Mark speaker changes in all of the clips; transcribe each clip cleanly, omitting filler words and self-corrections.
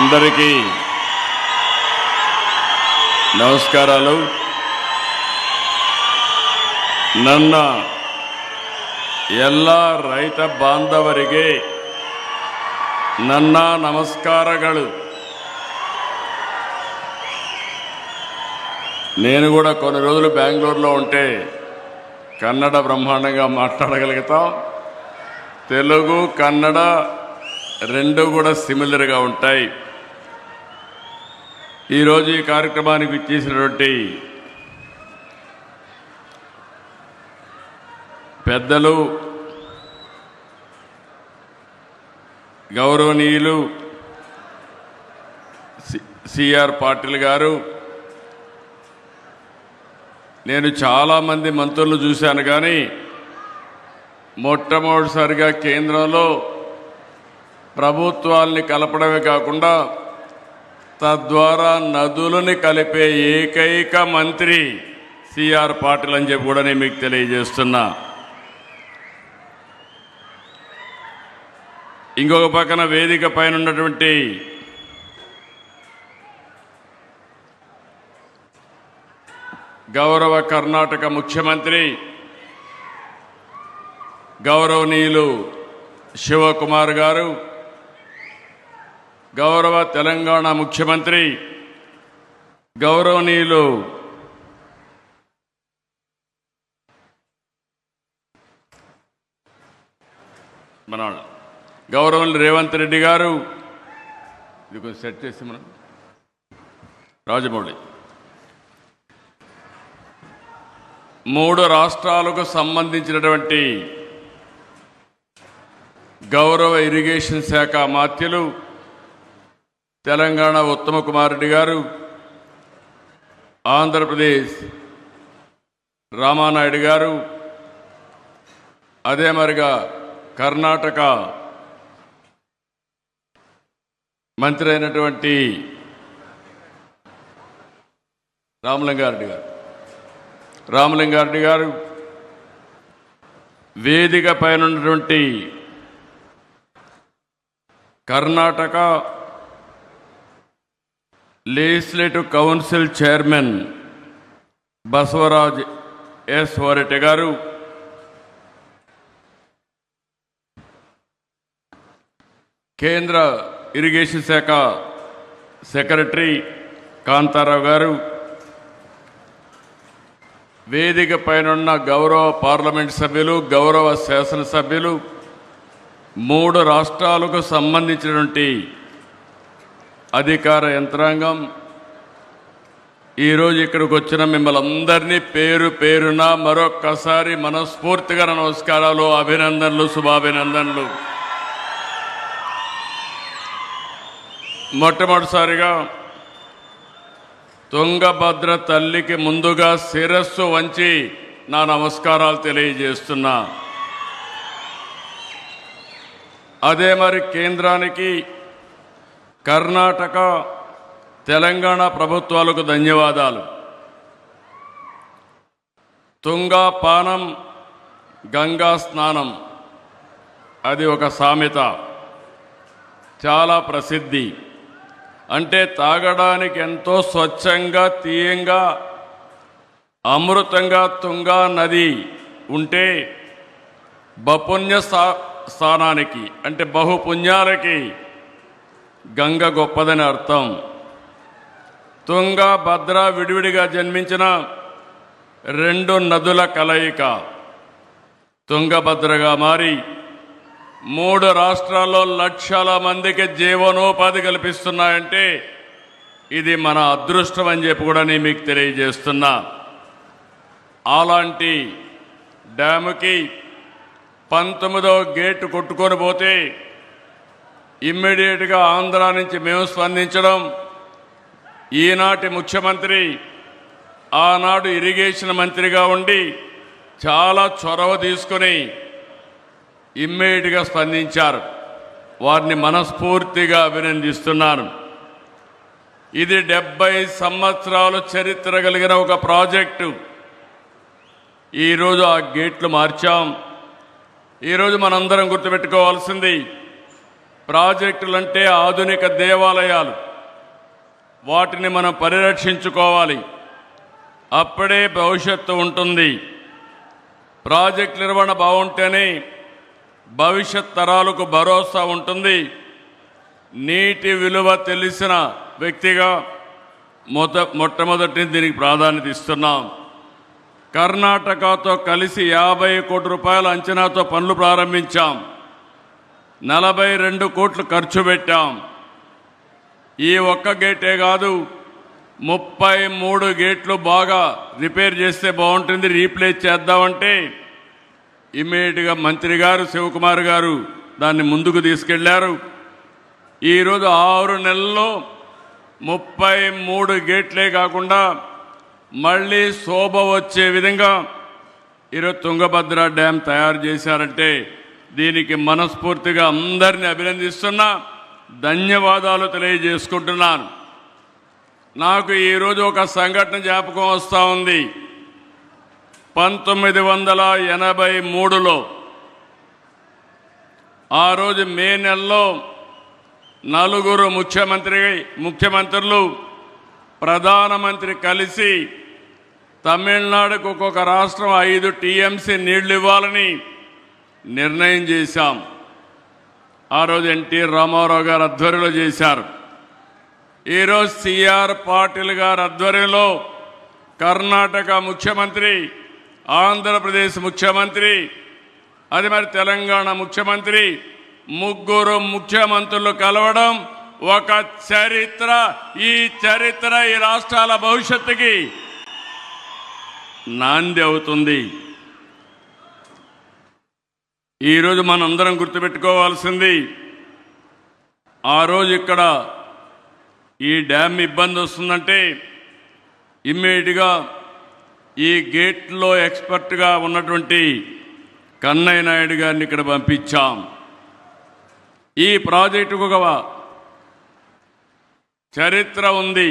Speaker 1: అందరికీ నమస్కారాలు. ನನ್ನ ಎಲ್ಲ ರೈತ ಬಾಂಧವರಿಗೆ ನನ್ನ ನಮಸ್ಕಾರಗಳು. నేను కూడా కొన్ని రోజులు బెంగళూరులో ఉంటే కన్నడ బ్రహ్మాండంగా మాట్లాడగలుగుతాం. తెలుగు కన్నడ రెండు కూడా సిమిలర్గా ఉంటాయి. ఈరోజు ఈ కార్యక్రమానికి ఇచ్చేసినటువంటి పెద్దలు, గౌరవనీయులు సిఆర్ పాటిల్ గారు, నేను చాలామంది మంత్రులు చూశాను, కానీ మొట్టమొదటిసారిగా కేంద్రంలో ప్రభుత్వాల్ని కలపడమే కాకుండా తద్వారా నదులని కలిపే ఏకైక మంత్రి సిఆర్ పాటిల్ అని చెప్పి కూడా నేను మీకు తెలియజేస్తున్నా. ఇంకొక పక్కన వేదిక పైన ఉన్నటువంటి గౌరవ కర్ణాటక ముఖ్యమంత్రి గౌరవనీయులు శివకుమార్ గారు, గౌరవ తెలంగాణ ముఖ్యమంత్రి గౌరవనీయులు గౌరవనీయులు రేవంత్ రెడ్డి గారు, ఇది కొంచెం సెట్ చేసి మనం రాజమౌళి, 3 రాష్ట్రాలకు సంబంధించినటువంటి గౌరవ ఇరిగేషన్ శాఖ మాత్యులు తెలంగాణ ఉత్తమ కుమార్ రెడ్డి గారు, ఆంధ్రప్రదేశ్ రామానాయుడు గారు, అదే మరిగా కర్ణాటక మంత్రి అయినటువంటి రామలింగారెడ్డి గారు, వేదిక పైన ఉన్నటువంటి Karnataka legislative council chairman Basavaraj S Horatti గారు, కేంద్ర ఇరిగేషన్ శాఖ సెక్రటరీ కాంతారావు గారు, వేదిక పైన గౌరవ పార్లమెంట్ సభ్యులు, గౌరవ శాసనసభ్యులు, 3 రాష్ట్రాలకు సంబంధించినటువంటి అధికార యంత్రాంగం, ఈరోజు ఇక్కడికి వచ్చిన మిమ్మల్ని అందరినీ పేరు పేరున మరొక్కసారి మనస్ఫూర్తిగా నమస్కారాలు, అభినందనలు, శుభాభినందనలు. మొట్టమొదటిసారిగా తుంగభద్ర తల్లికి ముందుగా శిరస్సు వంచి నా నమస్కారాలు తెలియజేస్తున్నా. అదే మరి కేంద్రానికి, కర్ణాటక, తెలంగాణ ప్రభుత్వాలకు ధన్యవాదాలు. తుంగా పానం గంగా స్నానం, అది ఒక సామెత, చాలా ప్రసిద్ధి. అంటే తాగడానికి ఎంతో స్వచ్ఛంగా, తీయంగా, అమృతంగా తుంగా నది ఉంటే బపుణ్య స్థానానికి, అంటే బహుపుణ్యాలకి గంగ గొప్పదని అర్థం. తుంగ, భద్ర విడివిడిగా జన్మించిన 2 నదుల కలయిక తుంగభద్రగా మారి 3 రాష్ట్రాల్లో లక్షల మందికి జీవనోపాధి కల్పిస్తున్నాయంటే ఇది మన అదృష్టం అని చెప్పి కూడా నేను మీకు తెలియజేస్తున్నా. అలాంటి డ్యాముకి 19వ గేటు కొట్టుకొని పోతే ఇమ్మీడియట్గా ఆంధ్ర నుంచి మేము స్పందించడం, ఈనాటి ముఖ్యమంత్రి ఆనాడు ఇరిగేషన్ మంత్రిగా ఉండి చాలా చొరవ తీసుకొని ఇమ్మీడియట్గా స్పందించారు. వారిని మనస్ఫూర్తిగా అభినందిస్తున్నాను. ఇది 70 సంవత్సరాల చరిత్ర కలిగిన ఒక ప్రాజెక్టు. ఈరోజు ఆ గేట్లు మార్చాం. ఈరోజు మనందరం గుర్తుపెట్టుకోవాల్సింది ప్రాజెక్టులంటే ఆధునిక దేవాలయాలు, వాటిని మనం పరిరక్షించుకోవాలి. అప్పుడే భవిష్యత్తు ఉంటుంది. ప్రాజెక్ట్ నిర్వహణ బాగుంటేనే భవిష్యత్ తరాలకు భరోసా ఉంటుంది. నీటి విలువ తెలిసిన వ్యక్తిగా మొట్టమొదటి దీనికి ప్రాధాన్యత ఇస్తున్నాం. కర్ణాటకతో కలిసి 50 కోట్ల రూపాయల అంచనాతో పనులు ప్రారంభించాం. 42 కోట్లు ఖర్చు పెట్టాం. ఈ ఒక్క గేటే కాదు, 33 గేట్లు బాగా రిపేర్ చేస్తే బాగుంటుంది, రీప్లేస్ చేద్దామంటే ఇమ్మీడియట్గా మంత్రి గారు శివకుమార్ గారు దాన్ని ముందుకు తీసుకెళ్లారు. ఈరోజు 6 నెలల్లో 33 గేట్లే కాకుండా మళ్ళీ శోభ వచ్చే విధంగా ఈరోజు తుంగభద్ర డ్యాం తయారు చేశారంటే దీనికి మనస్ఫూర్తిగా అందరినీ అభినందిస్తున్నా, ధన్యవాదాలు తెలియజేసుకుంటున్నాను. నాకు ఈరోజు ఒక సంఘటన జ్ఞాపకం వస్తూ ఉంది. 1983లో ఆ రోజు మే నెలలో 4 ముఖ్యమంత్రులు ప్రధానమంత్రి కలిసి తమిళనాడుకు ఒక్కొక్క రాష్ట్రం 5 టీఎంసీ నీళ్లు ఇవ్వాలని నిర్ణయం చేశాం. ఆ రోజు ఎన్టీ రామారావు గారు ఆధ్వర్యంలో చేశారు. ఈరోజు సిఆర్ పాటిల్ గారి ఆధ్వర్యంలో కర్ణాటక ముఖ్యమంత్రి, ఆంధ్రప్రదేశ్ ముఖ్యమంత్రి, అది మరి తెలంగాణ ముఖ్యమంత్రి, 3 ముఖ్యమంత్రులు కలవడం ఒక చరిత్ర. ఈ చరిత్ర ఈ రాష్ట్రాల భవిష్యత్తుకి నాంది అవుతుంది. ఈరోజు మనందరం గుర్తుపెట్టుకోవాల్సింది, ఆ రోజు ఇక్కడ ఈ డ్యామ్ ఇబ్బంది వస్తుందంటే ఇమ్మీడియట్గా ఈ గేట్లో ఎక్స్పర్ట్గా ఉన్నటువంటి కన్నయ్య నాయుడు గారిని ఇక్కడ పంపించాం. ఈ ప్రాజెక్టుకు ఒక చరిత్ర ఉంది.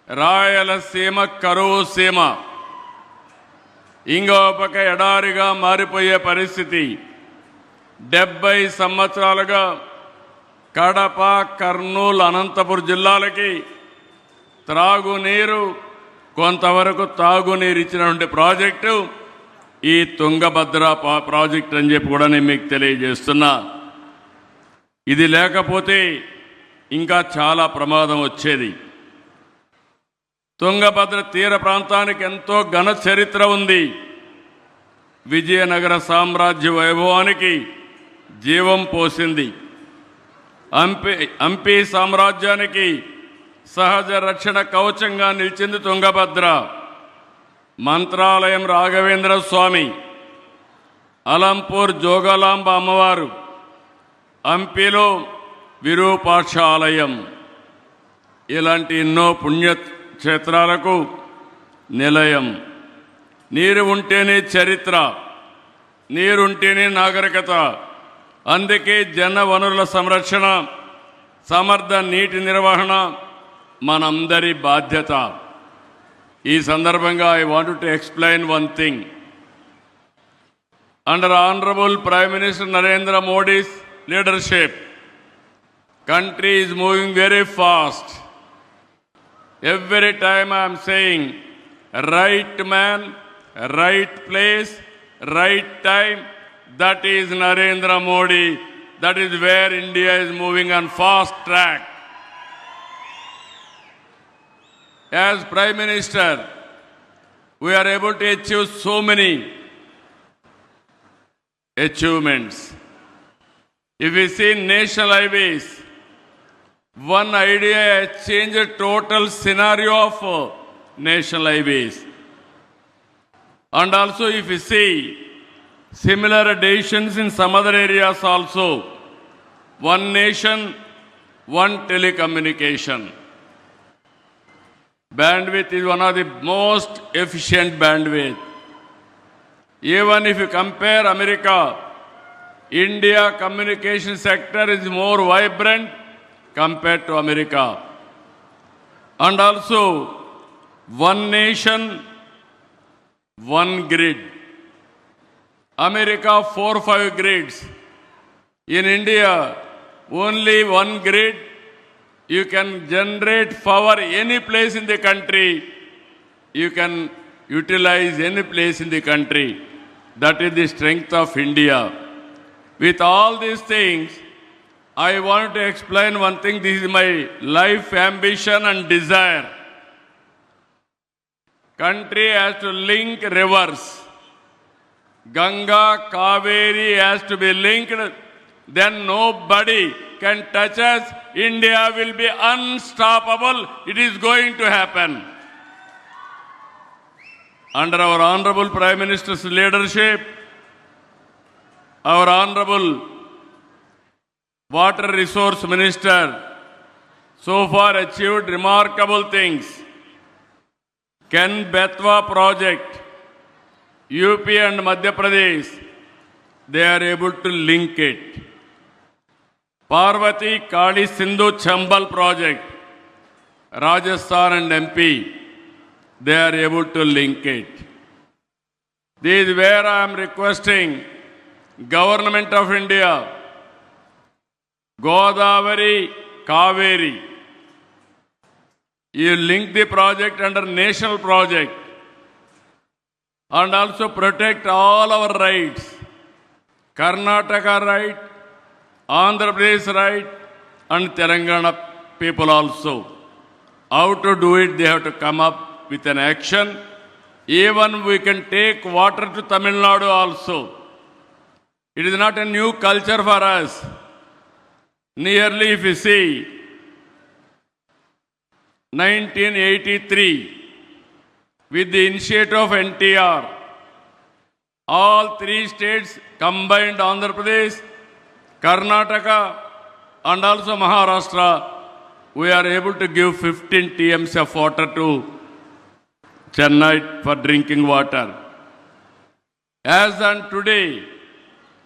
Speaker 1: రాయలసీమ కరువు సీమ, ఇంకో పక్క ఎడారిగా మారిపోయే పరిస్థితి. 70 సంవత్సరాలుగా కడప, కర్నూలు, అనంతపురం జిల్లాలకి త్రాగునీరు, కొంతవరకు తాగునీరు ఇచ్చినటువంటి ప్రాజెక్టు ఈ తుంగభద్ర ప్రాజెక్ట్ అని చెప్పి కూడా నేను మీకు తెలియజేస్తున్నా. ఇది లేకపోతే ఇంకా చాలా ప్రమాదం వచ్చేది. తుంగభద్ర తీర ప్రాంతానికి ఎంతో ఘన చరిత్ర ఉంది. విజయనగర సామ్రాజ్య వైభవానికి జీవం పోసింది. హంపి సామ్రాజ్యానికి సహజ రక్షణ కవచంగా నిలిచింది తుంగభద్ర. మంత్రాలయం రాఘవేంద్ర స్వామి, అలంపూర్ జోగలాంబ అమ్మవారు, హంపిలో విరూపాక్ష ఆలయం, ఇలాంటి ఎన్నో పుణ్యక్షేత్రాలకు నిలయం. నీరు ఉంటేనే చరిత్ర, నీరుంటేనే నాగరికత. అందుకే జన వనరుల సంరక్షణ, సమర్థ నీటి నిర్వహణ మనందరి బాధ్యత. ఈ సందర్భంగా I want to explain one thing. Under honourable prime minister Narendra Modi's leadership, country is moving very fast. Every time I am saying right man, right place, right time, that is Narendra Modi. That is where India is moving on fast track. As Prime Minister, we are able to achieve so many achievements. If we see national highways, one idea has changed the total scenario of national highways. And also if we see similar additions in some other areas also, one nation, one telecommunication. Bandwidth is one of the most efficient bandwidth. Even if you compare America, India communication sector is more vibrant compared to America. And also, one nation, one grid. America 4-5 grids. In India, only one grid, you can generate power any place in the country. You can utilize any place in the country. That is the strength of India. With all these things, I want to explain one thing. This is my life ambition and desire. Country has to link rivers. Ganga, Kaveri has to be linked. Then nobody can touch us. India will be unstoppable. It is going to happen. Under our Honorable Prime Minister's leadership, our Honorable Water Resource Minister so far achieved remarkable things. Ken Betwa project, UP and Madhya Pradesh, they are able to link it. Parvati Kali Sindhu Chambal project, Rajasthan and MP, they are able to link it. This is where I am requesting Government of India, Godavari, Kaveri, you link the project under national project and also protect all our rights. Karnataka right, Andhra Pradesh right, and Telangana people also. How to do it, they have to come up with an action. Even we can take water to Tamil Nadu also. It is not a new culture for us. Nearly, if you see, 1983, with the initiative of NTR, all three states combined, Andhra Pradesh, Karnataka, and also Maharashtra, we are able to give 15 TMs of water to Chennai for drinking water. As on today,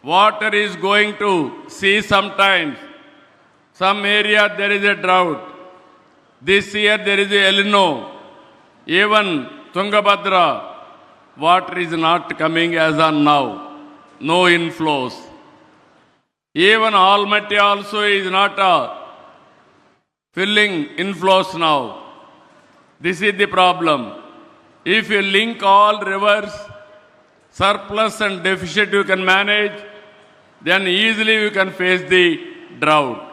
Speaker 1: water is going to see sometimes. Some area there is a drought. This year there is a El Nino. Even Tungabhadra, water is not coming as on now. No inflows. Even Almaty also is not filling inflows now. This is the problem. If you link all rivers, surplus and deficit you can manage, then easily you can face the drought.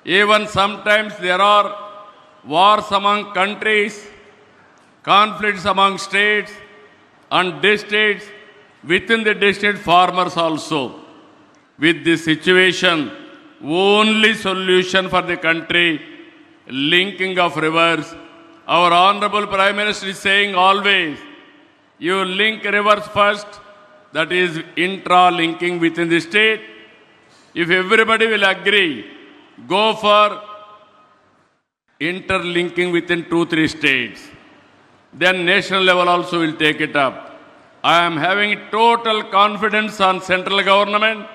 Speaker 1: Even sometimes there are wars among countries, conflicts among states and districts, within the district farmers also. With this situation, only solution for the country, linking of rivers. Our Honorable Prime Minister is saying always, you link rivers first, that is intra-linking within the state. If everybody will agree, go for interlinking within 2-3 states. Then national level also will take it up. I am having total confidence on central government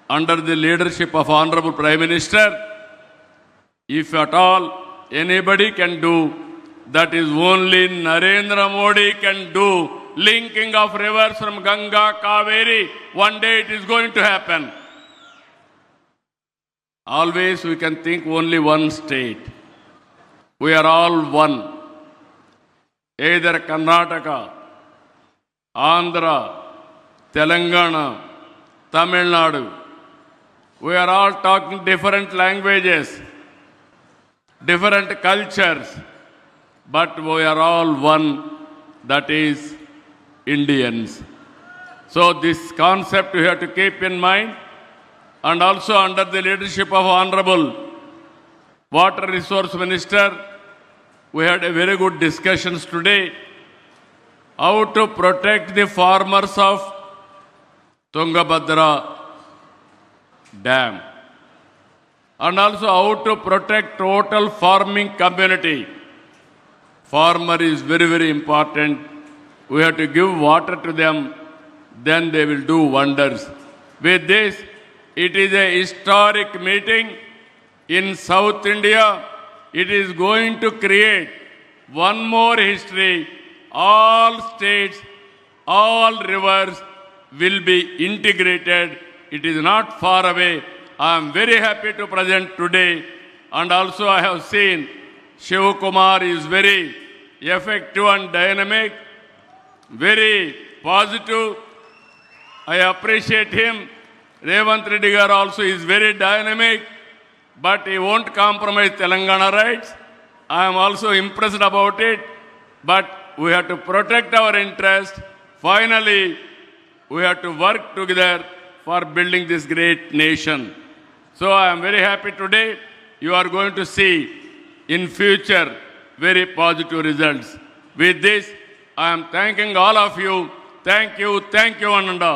Speaker 1: under the leadership of Honorable Prime Minister. If at all anybody can do, that is only Narendra Modi can do. Linking of rivers from Ganga, Kaveri, one day it is going to happen. Always we can think only one state. We are all one. Either Karnataka, Andhra, Telangana, Tamil Nadu. We are all talking different languages, different cultures, but we are all one, that is Indians. So this concept we have to keep in mind, and also under the leadership of Honorable Water Resource Minister, we had a very good discussions today, how to protect the farmers of Tungabhadra Dam, and also how to protect total farming community. Farmer is very, very important. We have to give water to them, then they will do wonders. With this, it is a historic meeting in South India. It is going to create one more history. All states, all rivers will be integrated. It is not far away. I am very happy to present today, and also I have seen Shiv Kumar is very effective and dynamic, very positive. I appreciate him. Revant Reddy Garu also is very dynamic, but he won't compromise Telangana rights. I am also impressed about it, but we have to protect our interest. Finally, we have to work together for building this great nation. So I am very happy today. You are going to see in future very positive results. With this, I am thanking all of you. Thank you, one and all.